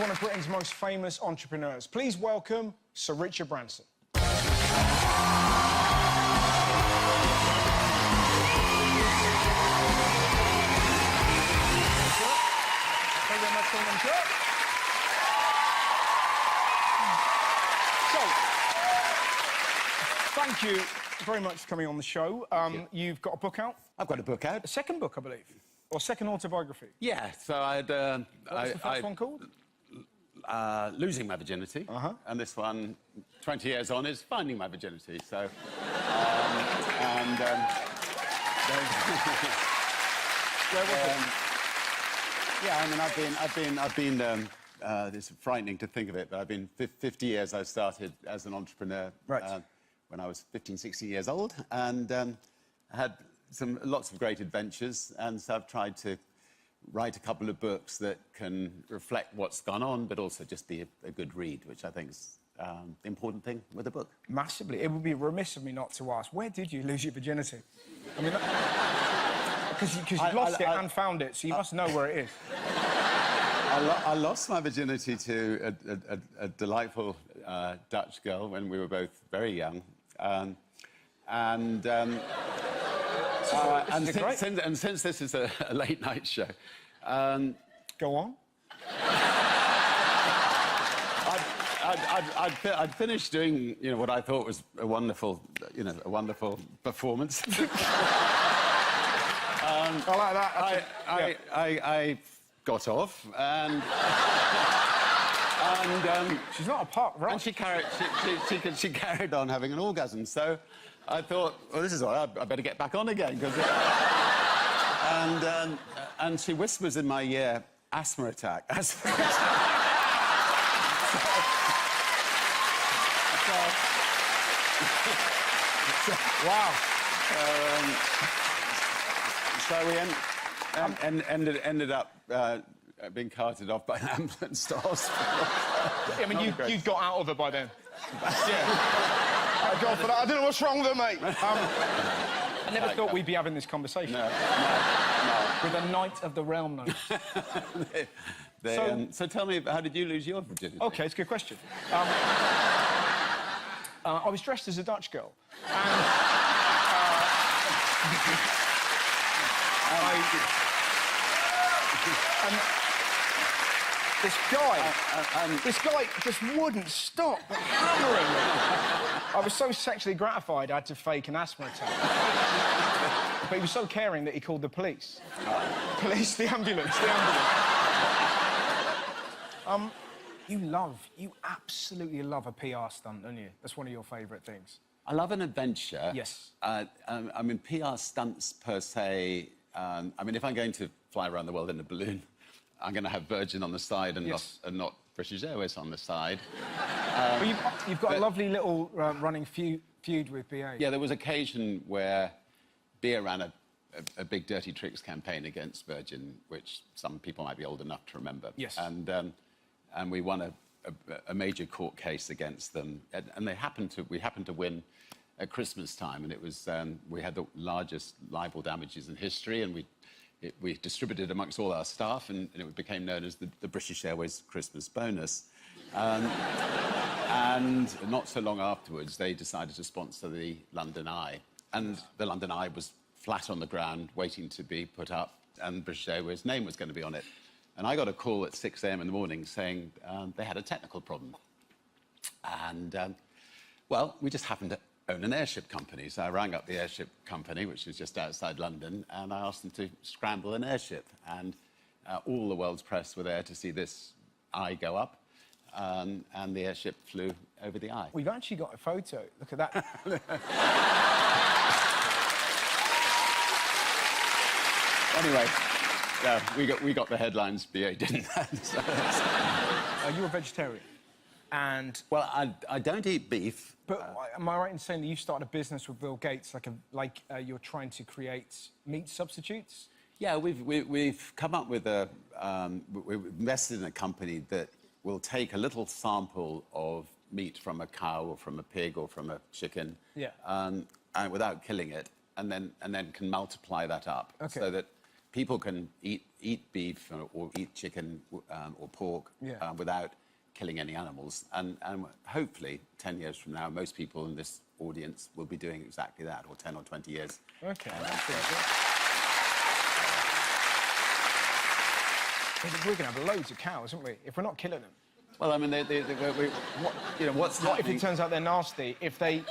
one of Britain's most famous entrepreneurs. Please welcome Sir Richard Branson. Thank you very much for coming on the show. So, thank you very much for coming on the show. You've got a book out? I've got a book out. A second book, I believe. Or second autobiography. Yeah, so What was the first one called? Losing My Virginity. And this one, 20 years on, is Finding My Virginity. So, Where was it? yeah, I mean, I've been. It's frightening to think of it, but I've been 50 years. I started as an entrepreneur when I was 15, 16 years old, and I had lots of great adventures, and so I've tried to write a couple of books that can reflect what's gone on, but also just be a good read, which I think is the important thing with a book. Massively. It would be remiss of me not to ask, where did you lose your virginity? I mean, because you lost it and found it, so you must know where it is. I lost my virginity to a delightful Dutch girl when we were both very young, since this is a late night show, Go on. I'd finished doing what I thought was a wonderful performance. I like that. I got off and she's not a pop, right? and she carried on having an orgasm. So I thought, well, this is all right. I better get back on again. And she whispers in my ear, asthma attack. Asthma attack. Wow. So we ended up being carted off by an ambulance to hospital. I mean, you got out of it by then. Yeah. God, for that. I don't know what's wrong with her, mate. I never thought we'd be having this conversation. No. With a knight of the realm, no. So tell me, how did you lose your virginity? OK, it's a good question. I was dressed as a Dutch girl. And, this guy just wouldn't stop hammering me. I was so sexually gratified, I had to fake an asthma attack. But he was so caring that he called the police. Police, the ambulance. You absolutely love a PR stunt, don't you? That's one of your favourite things. I love an adventure. Yes. I mean, PR stunts per se. I mean, if I'm going to fly around the world in a balloon, I'm going to have Virgin on the side and not British Airways on the side. But you've got a lovely little running feud with BA. Yeah, there was occasion where BA ran a big Dirty Tricks campaign against Virgin, which some people might be old enough to remember. Yes. And we won a major court case against them, and we happened to win at Christmas time, and it was we had the largest libel damages in history, and we distributed amongst all our staff, and it became known as the British Airways Christmas bonus. And not so long afterwards, they decided to sponsor the London Eye, and the London Eye was flat on the ground, waiting to be put up, and British Airways' name was going to be on it. And I got a call at 6 a.m. in the morning saying they had a technical problem. And, well, we just happened to own an airship company. So I rang up the airship company, which was just outside London, and I asked them to scramble an airship. And all the world's press were there to see this eye go up. And the airship flew over the eye. We've actually got a photo. Look at that. Anyway. We got the headlines, BA didn't. So You're a vegetarian, and well, I don't eat beef. But am I right in saying that you started a business with Bill Gates, like you're trying to create meat substitutes? Yeah, we've come up with we've invested in a company that will take a little sample of meat from a cow or from a pig or from a chicken, yeah, and without killing it, and then can multiply that up, so that people can eat beef or eat chicken or pork without killing any animals. And hopefully, 10 years from now, most people in this audience will be doing exactly that, or 10 or 20 years. OK, that's pretty good. We're going to have loads of cows, aren't we, if we're not killing them? Well, I mean, what's What if happening... it turns out they're nasty? If they...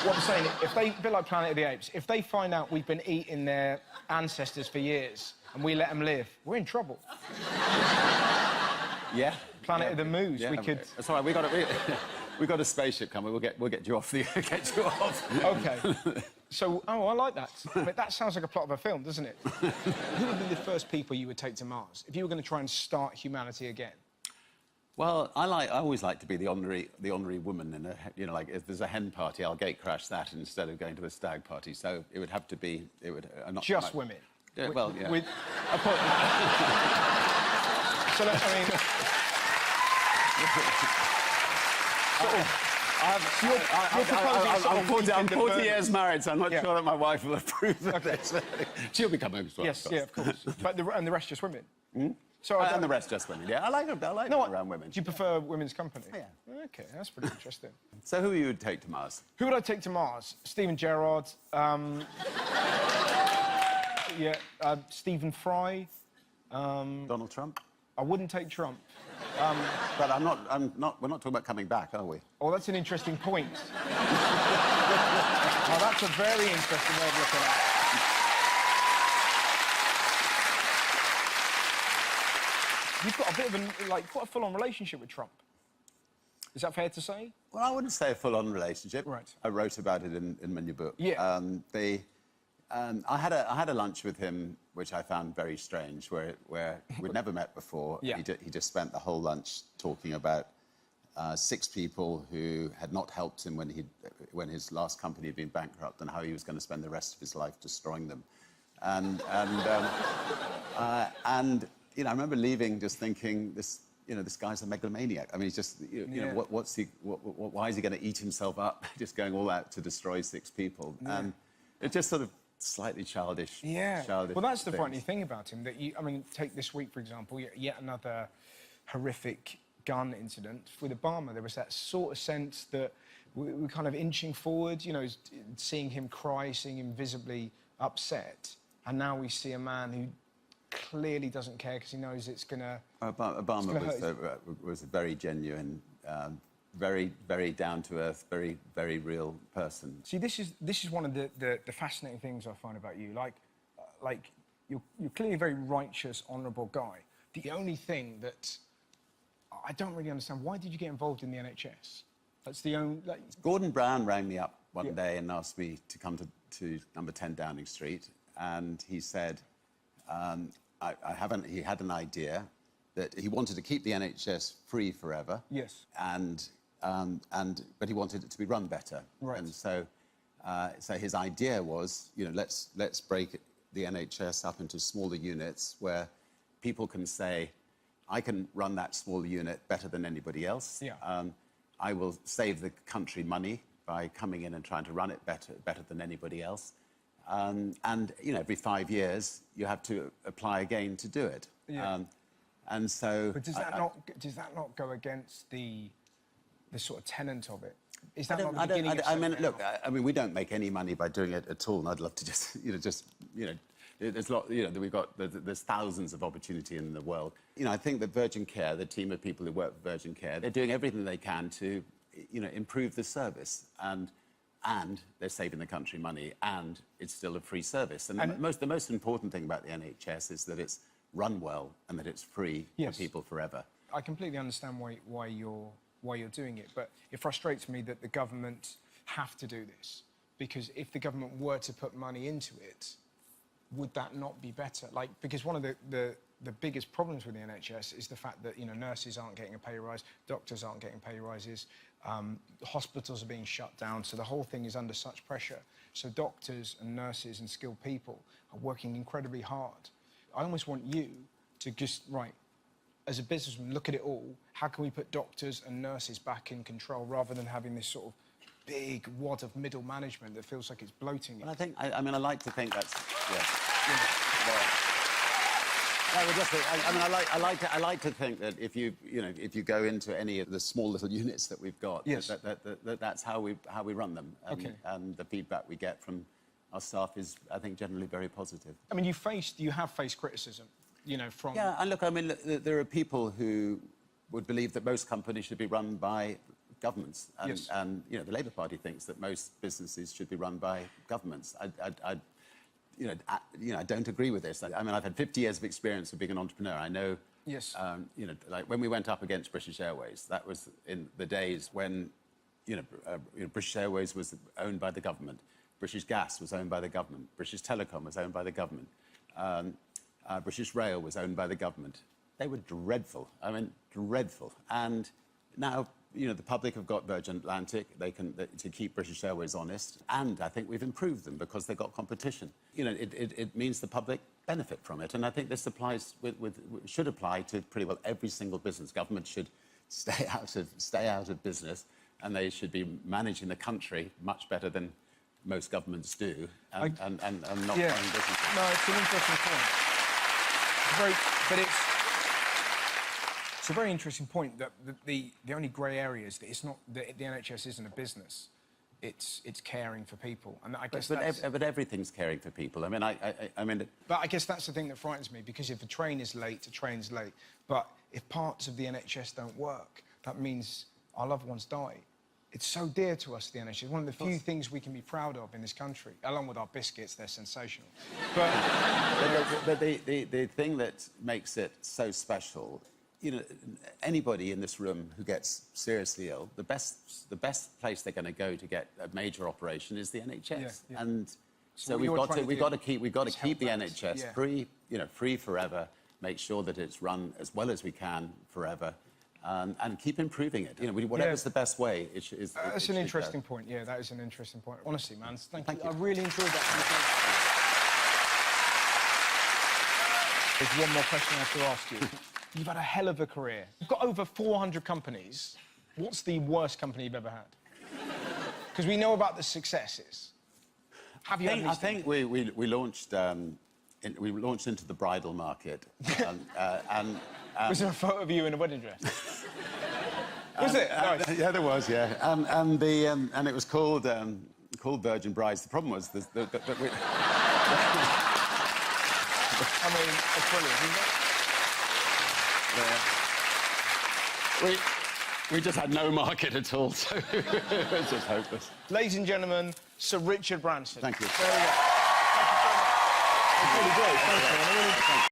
What I'm saying, if they... A bit like Planet of the Apes. If they find out we've been eating their ancestors for years and we let them live, we're in trouble. Yeah. Planet of the Moose, we could... That's all right, we got a spaceship coming. We'll get you off the... get you off. OK. So, I like that. I mean, that sounds like a plot of a film, doesn't it? Who would be the first people you would take to Mars if you were going to try and start humanity again? Well, I always like to be the honorary woman in a, you know, like if there's a hen party, I'll gate crash that instead of going to a stag party. So it would have to be not just women. Yeah, well, yeah. So that, I mean. I'm 40 years married, so I'm not sure that my wife will approve of this. She'll be coming as well. Yes, of course. But and the rest just women. So and the rest just women. Yeah, I like around women. Do you prefer women's company? Yeah. OK, that's pretty interesting. So who you would take to Mars? Who would I take to Mars? Stephen Gerrard. Stephen Fry. Donald Trump? I wouldn't take Trump. But we're not talking about coming back, are we? Oh, that's an interesting point. Oh, that's a very interesting way of looking at it. You've got a bit of quite a full-on relationship with Trump. Is that fair to say? Well, I wouldn't say a full-on relationship. Right. I wrote about it in my new book. Yeah. I had a lunch with him, which I found very strange, where we'd never met before. Yeah. He just spent the whole lunch talking about 6 people who had not helped him when his last company had been bankrupt, and how he was going to spend the rest of his life destroying them. And you know, I remember leaving just thinking, this guy's a megalomaniac. I mean, he's just, you know, why is he going to eat himself up, just going all out to destroy 6 people? Yeah. And it just sort of slightly childish. Yeah. Childish well, that's the things. funny thing about him, that I mean, take this week, for example, yet another horrific gun incident with Obama. There was that sort of sense that we're kind of inching forward, you know, seeing him cry, seeing him visibly upset. And now we see a man who clearly doesn't care because he knows it's going to... Obama was a very genuine, very, very down-to-earth, very, very real person. See, this is one of the fascinating things I find about you. Like you're clearly a very righteous, honourable guy. The only thing that I don't really understand, why did you get involved in the NHS? That's the only... Gordon Brown rang me up one day and asked me to come to number 10 Downing Street, and he said he had an idea that he wanted to keep the NHS free forever. Yes. But he wanted it to be run better. Right. And so his idea was, you know, let's break the NHS up into smaller units where people can say, I can run that smaller unit better than anybody else. Yeah. I will save the country money by coming in and trying to run it better than anybody else. And you know, every 5 years you have to apply again to do it. Yeah. And so. But does that not go against the sort of tenet of it? Is that not the beginning of something? Look, I mean, we don't make any money by doing it at all, and I'd love to just, there's a lot, there's thousands of opportunity in the world. You know, I think that Virgin Care, the team of people who work for Virgin Care, they're doing everything they can to, improve the service, and they're saving the country money, and it's still a free service. And the most important thing about the NHS is that it's run well and that it's free for people forever. I completely understand why you're doing it, but it frustrates me that the government have to do this, because if the government were to put money into it, would that not be better? Because one of the biggest problems with the NHS is the fact that, nurses aren't getting a pay rise, doctors aren't getting pay rises, hospitals are being shut down, so the whole thing is under such pressure. So doctors and nurses and skilled people are working incredibly hard. I almost want you to just, as a businessman, look at it all. How can we put doctors and nurses back in control rather than having this sort of big wad of middle management that feels like it's bloating it? Well, I like to think that's... Yeah. No, well, I like to think that if you go into any of the small little units that we've got, yes, that's how we run them. And the feedback we get from our staff is, I think, generally very positive. I mean, you have faced criticism, from... Yeah, and look, I mean, there are people who would believe that most companies should be run by governments. And, yes. and the Labour Party thinks that most businesses should be run by governments. I don't agree with this. I mean, I've had 50 years of experience of being an entrepreneur. I know, yes, like when we went up against British Airways, that was in the days when, British Airways was owned by the government. British Gas was owned by the government. British Telecom was owned by the government. British Rail was owned by the government. They were dreadful. I mean, dreadful. And now, the public have got Virgin Atlantic. To keep British Airways honest. And I think we've improved them because they've got competition. It means the public benefit from it. And I think this should apply to pretty well every single business. Government should stay out of business, and they should be managing the country much better than most governments do, and not running businesses. No, it's an interesting point. It's a very interesting point that the only grey area is that it's not the NHS isn't a business. It's caring for people, and I guess but everything's caring for people. I mean, I mean. But I guess that's the thing that frightens me, because if a train is late, a train's late. But if parts of the NHS don't work, that means our loved ones die. It's so dear to us, the NHS. One of the few things we can be proud of in this country, along with our biscuits. They're sensational. But the thing that makes it so special, anybody in this room who gets seriously ill, the best place they're going to go to get a major operation is the NHS. Yeah, yeah. And so we've got to keep the NHS free, free forever. Make sure that it's run as well as we can forever. And keep improving it. Whatever's the best way, that's an interesting point. Yeah, that is an interesting point. Honestly, man, thank you. I really enjoyed that. There's one more question I have to ask you. You've had a hell of a career. You've got over 400 companies. What's the worst company you've ever had? Because we know about the successes. Have you had I think we launched... we launched into the bridal market, was there a photo of you in a wedding dress? Was it? Nice. Yeah, there was. Yeah, and it was called Virgin Brides. The problem was that we. I mean, it's brilliant, isn't it? We just had no market at all, so it was just hopeless. Ladies and gentlemen, Sir Richard Branson. Thank you. There we go. Thank you so much. It's really great. Thank you.